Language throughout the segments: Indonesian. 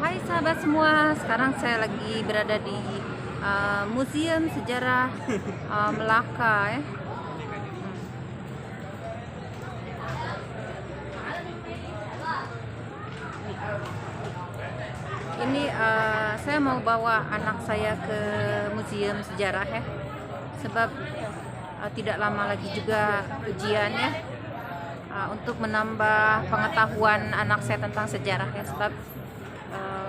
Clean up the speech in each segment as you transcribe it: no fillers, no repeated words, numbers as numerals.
Hai sahabat semua, sekarang saya lagi berada di Museum Sejarah Melaka ya. Ini saya mau bawa anak saya ke Museum Sejarah ya, sebab tidak lama lagi juga ujian ya, untuk menambah pengetahuan anak saya tentang sejarah ya, sebab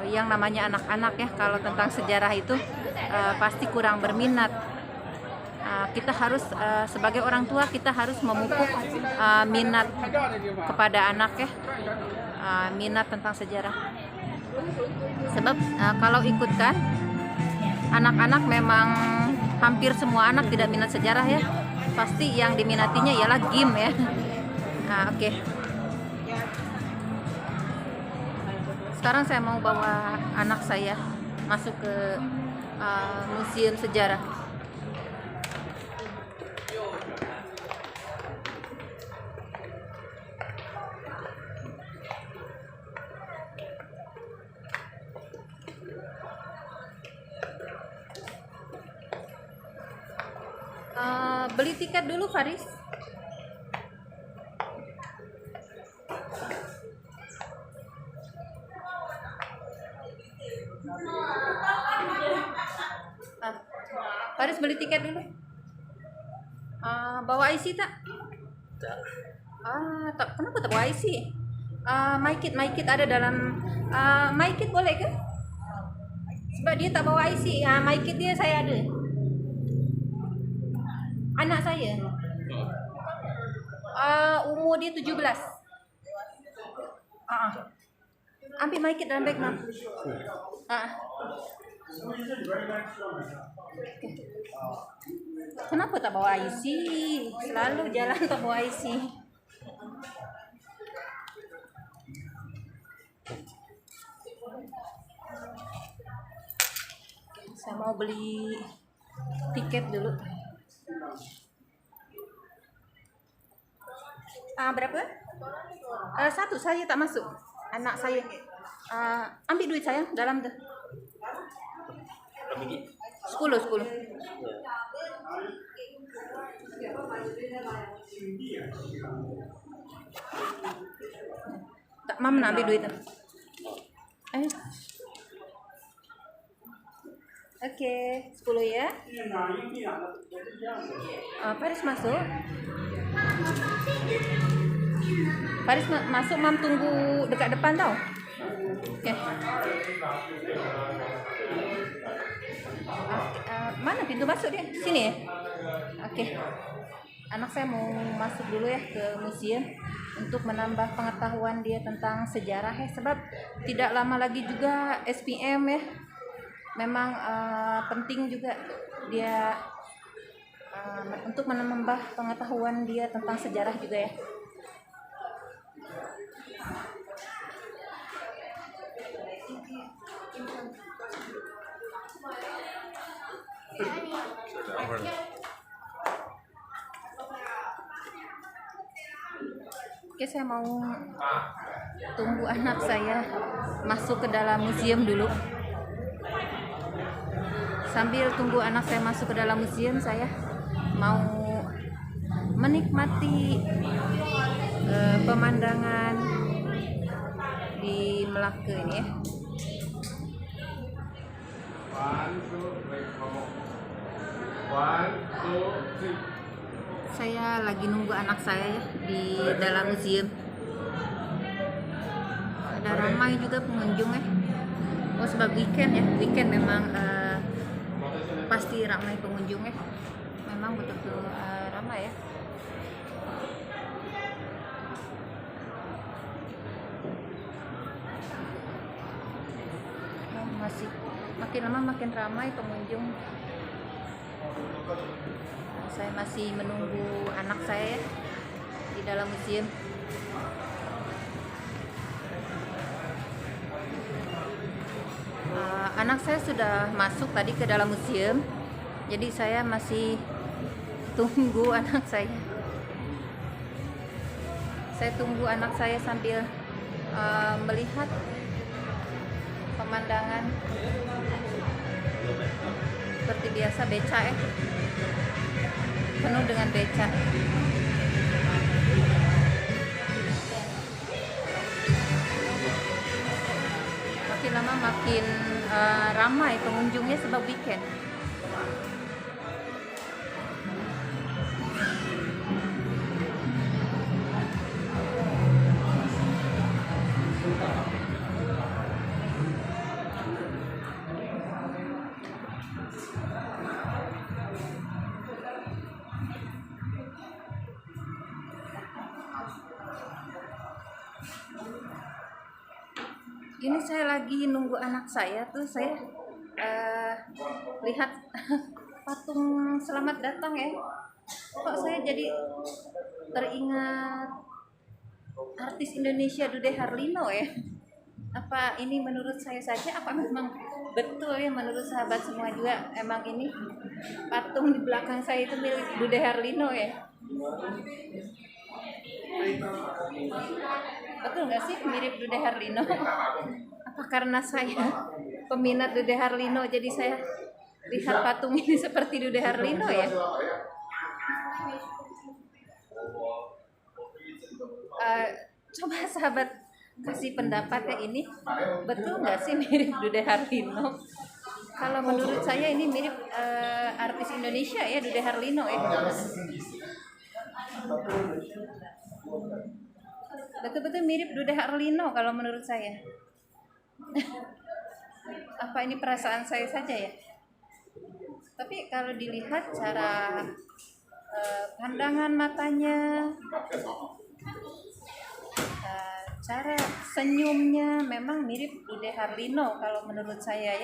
yang namanya anak-anak ya, kalau tentang sejarah itu pasti kurang berminat. Kita harus sebagai orang tua kita harus memupuk minat kepada anak ya, minat tentang sejarah. Sebab kalau ikutkan anak-anak, memang hampir semua anak tidak minat sejarah ya, pasti yang diminatinya ialah game ya. Oke. Sekarang saya mau bawa anak saya masuk ke Museum Sejarah. Beli tiket dulu, Faris. Faris beli tiket dulu. Bawa IC tak? Tak. Kenapa tak bawa IC? My kit ada dalam. My kit boleh ke? Sebab dia tak bawa IC. My kit dia saya ada. Anak saya. Umur dia 17. Ambil my kit dalam beg, Mam. Kenapa tak bawa IC? Selalu jalan tak bawa IC. Saya mau beli tiket dulu. Berapa? Satu, saya tak masuk. Anak saya. Ambil duit saya dalam tu. 10. Tak, Mam nak ambil duit tu. Okey, 10 ya. Faris masuk. Faris masuk, Mam tunggu dekat depan tau. Okey. Mana pintu masuk dia? Sini ya? Okey. Anak saya mau masuk dulu ya ke museum untuk menambah pengetahuan dia tentang sejarah ya, sebab tidak lama lagi juga SPM ya. Memang penting juga dia untuk menambah pengetahuan dia tentang sejarah juga ya. Oke, saya mau tunggu anak saya masuk ke dalam museum dulu. Sambil tunggu anak saya masuk ke dalam museum, saya mau menikmati pemandangan di Melaka ini ya. Saya lagi nunggu anak saya ya di dalam museum. Ada ramai juga pengunjung ya. Sebab weekend ya, weekend memang pasti ramai pengunjung ya. Memang betul-betul ramai ya. Masih makin lama makin ramai pengunjung. Saya masih menunggu anak saya ya di dalam museum. Anak saya sudah masuk tadi ke dalam museum, jadi saya masih tunggu anak saya. Saya tunggu anak saya sambil melihat pemandangan seperti biasa beca penuh dengan beca. Makin lama makin ramai pengunjungnya sebab weekend. Ini saya lagi nunggu anak saya tuh, saya lihat patung selamat datang kok saya jadi teringat artis Indonesia Dude Harlino apa ini menurut saya saja, apa memang betul menurut sahabat semua juga emang ini patung di belakang saya itu milik Dude Harlino betul nggak sih mirip Dude Harlino? Apa karena saya peminat Dude Harlino jadi saya lihat patung ini seperti Dude Harlino coba sahabat kasih pendapat ini betul nggak sih mirip Dude Harlino? Kalau menurut saya ini mirip artis Indonesia Dude Harlino betul-betul mirip Dude Harlino kalau menurut saya. Apa ini perasaan saya saja tapi kalau dilihat cara pandangan matanya, cara senyumnya memang mirip Dude Harlino kalau menurut saya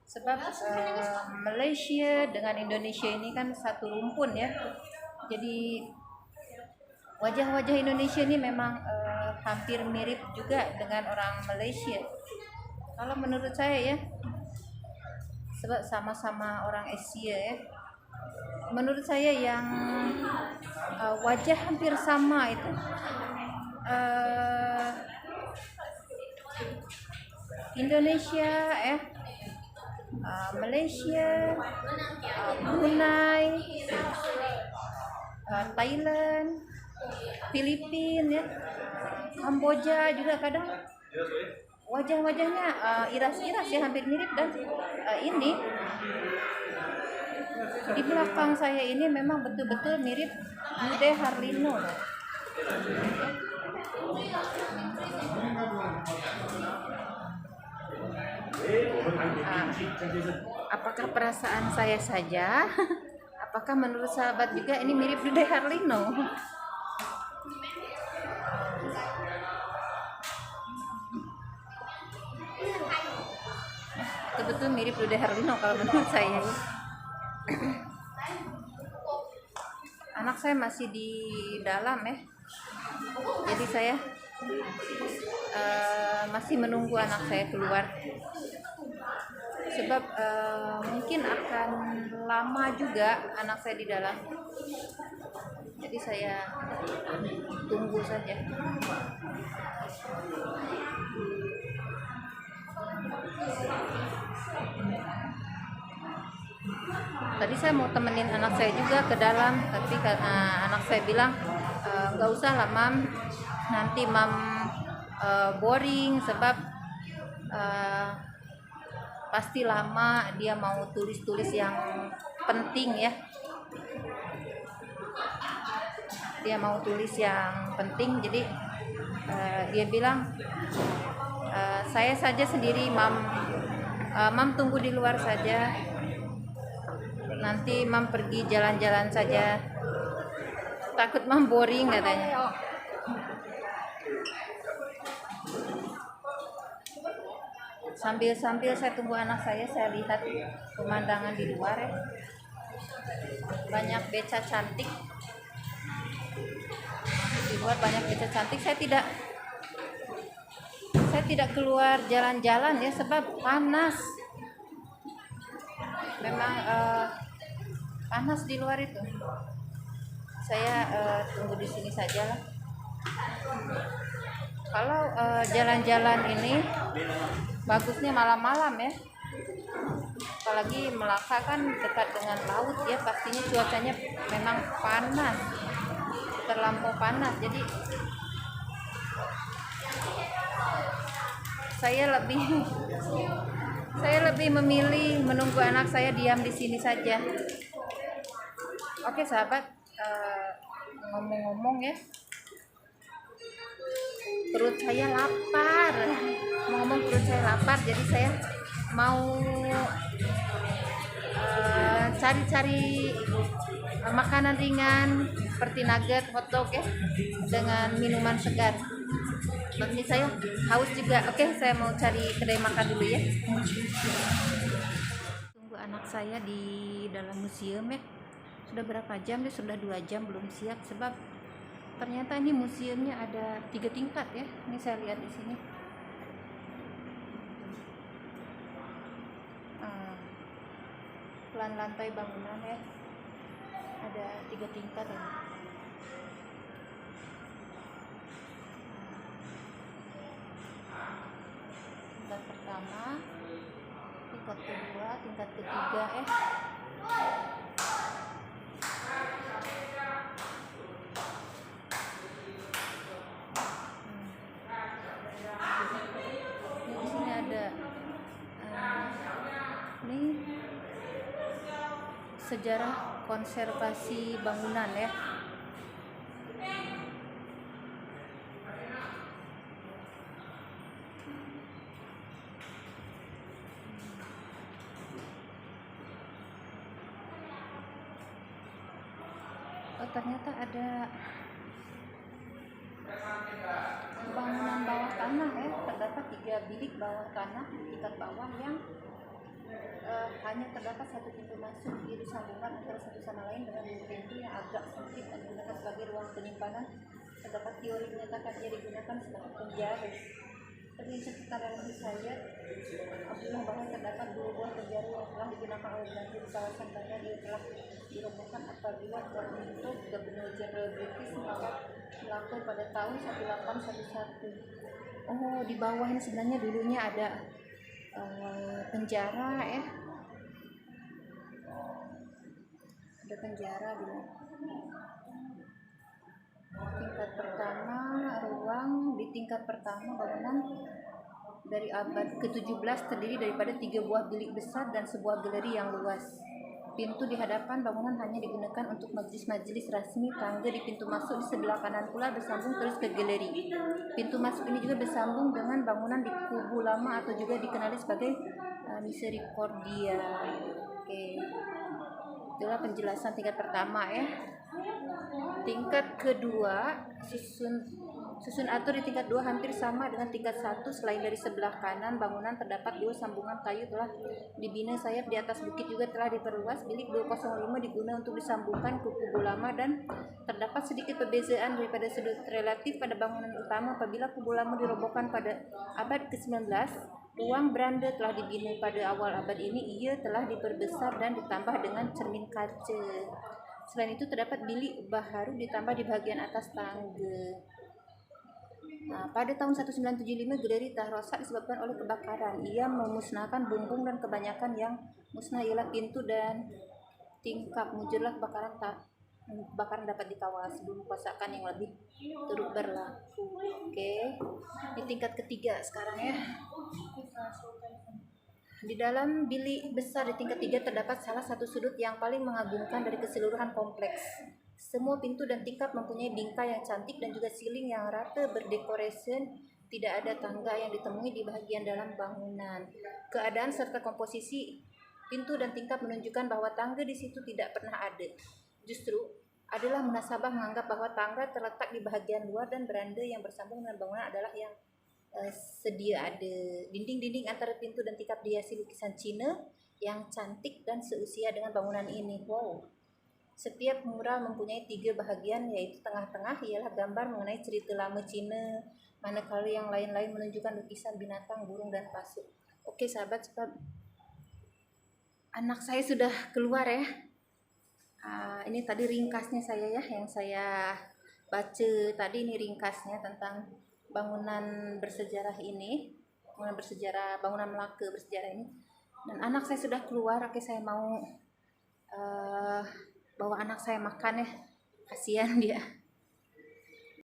sebab Malaysia dengan Indonesia ini kan satu rumpun jadi wajah-wajah Indonesia ini memang hampir mirip juga dengan orang Malaysia kalau menurut saya sebab sama-sama orang Asia menurut saya yang wajah hampir sama itu Indonesia Malaysia, Brunei, Thailand, Filipina Kamboja juga kadang wajah-wajahnya iras-iras hampir mirip dan ini di belakang saya ini memang betul-betul mirip Dude Harlino. Apakah perasaan saya saja? Apakah menurut sahabat juga ini mirip Dude Harlino? Betul-betul mirip Dude Harlino kalau menurut saya. Anak saya masih di dalam jadi saya masih menunggu anak saya keluar sebab mungkin akan lama juga anak saya di dalam, jadi saya tunggu saja. Tadi saya mau temenin anak saya juga ke dalam, tapi anak saya bilang nggak usah lah mam, nanti mam boring sebab pasti lama, dia mau tulis-tulis yang penting dia mau tulis yang penting, jadi dia bilang saya saja sendiri mam tunggu di luar saja, nanti mam pergi jalan-jalan saja, takut mam boring katanya. Sambil saya tunggu anak saya lihat pemandangan di luar banyak beca cantik di luar, banyak beca cantik. Saya tidak keluar jalan-jalan sebab panas, memang panas di luar itu. Saya tunggu di sini saja lah. Kalau jalan-jalan ini bagusnya malam-malam ya, apalagi Melaka kan dekat dengan laut ya, pastinya cuacanya memang panas, terlampau panas. Jadi saya lebih saya lebih memilih menunggu anak saya diam di sini saja. Oke sahabat, ngomong-ngomong ya, perut saya lapar. Ngomong perut saya lapar, jadi saya mau cari-cari makanan ringan seperti nugget, hotdog ya, dengan minuman segar. Ini saya haus juga. Oke, saya mau cari kedai makan dulu ya. Tunggu anak saya di dalam museum ya. Sudah berapa jam? Dia sudah 2 jam belum siap, sebab ternyata ini museumnya ada 3 tingkat ya. Ini saya lihat di sini. Plan lantai bangunan ya. Ada 3 tingkat ya. Tingkat pertama, tingkat kedua, tingkat ketiga ya. Di sini ada ini sejarah konservasi bangunan ya. Oh, ternyata ada bangunan bawah tanah ya. Terdapat 3 bilik bawah tanah di tingkat bawah yang hanya terdapat 1 pintu masuk, dia disambungkan antara satu sama lain dengan 2 pintu yang agak sempit dan digunakan sebagai ruang penyimpanan. Terdapat teori menyatakan ia digunakan sebagai penjara. Tapi sekitar yang saya bilang bahwa terdapat 2 buah penjara yang telah digunakan oleh Belanda di kawasan Bandar. Ia telah dirobohkan apabila untuk Gubernur Jenderal British Melaka pada tahun 1811. Oh, di bawah ini sebenarnya dulunya ada penjara ya. Ada penjara dulu. Tingkat pertama ruang, di tingkat pertama bangunan dari abad ke-17 terdiri daripada 3 buah bilik besar dan sebuah galeri yang luas. Pintu di hadapan bangunan hanya digunakan untuk majelis-majelis rasmi. Tangga di pintu masuk di sebelah kanan pula bersambung terus ke galeri. Pintu masuk ini juga bersambung dengan bangunan di kubu lama atau juga dikenali sebagai Misericordia. Oke. Itulah penjelasan tingkat pertama ya. Tingkat kedua, susun atur di tingkat 2 hampir sama dengan tingkat 1. Selain dari sebelah kanan bangunan terdapat 2 sambungan kayu telah dibina sayap di atas bukit juga telah diperluas. Bilik 205 digunakan untuk disambungkan ke kubu lama dan terdapat sedikit perbezaan daripada sudut relatif pada bangunan utama. Apabila kubu lama dirobohkan pada abad ke-19, ruang beranda telah dibina pada awal abad ini. Ia telah diperbesar dan ditambah dengan cermin kaca. Selain itu terdapat bilik baharu ditambah di bagian atas tangga. Nah, pada tahun 1975 galeri telah rosak disebabkan oleh kebakaran. Ia memusnahkan bumbung dan kebanyakan yang musnah ialah pintu dan tingkap. Mujurlah kebakaran dapat dikawal sebelum kerusakan yang lebih turut berlaku. Oke, di tingkat ketiga sekarang ya. Di dalam bilik besar di tingkat 3 terdapat salah satu sudut yang paling mengagumkan dari keseluruhan kompleks. Semua pintu dan tingkap mempunyai bingkai yang cantik dan juga siling yang rata berdekorasi. Tidak ada tangga yang ditemui di bahagian dalam bangunan. Keadaan serta komposisi pintu dan tingkap menunjukkan bahwa tangga di situ tidak pernah ada. Justru adalah munasabah menganggap bahwa tangga terletak di bahagian luar dan beranda yang bersambung dengan bangunan adalah yang sedia ada. Dinding-dinding antara pintu dan tingkap dihiasi lukisan Cina yang cantik dan seusia dengan bangunan ini. Wow. Setiap mural mempunyai 3 bahagian, yaitu tengah-tengah ialah gambar mengenai cerita lama Cina, manakala yang lain-lain menunjukkan lukisan binatang, burung dan pasuk. Oke sahabat, sebab anak saya sudah keluar ya. Ini tadi ringkasnya saya ya, yang saya baca tadi. Ini ringkasnya tentang bangunan bersejarah ini. bangunan bersejarah, bangunan Melaka bersejarah ini. Dan anak saya sudah keluar, oke saya mau bawa anak saya makan ya, kasihan dia.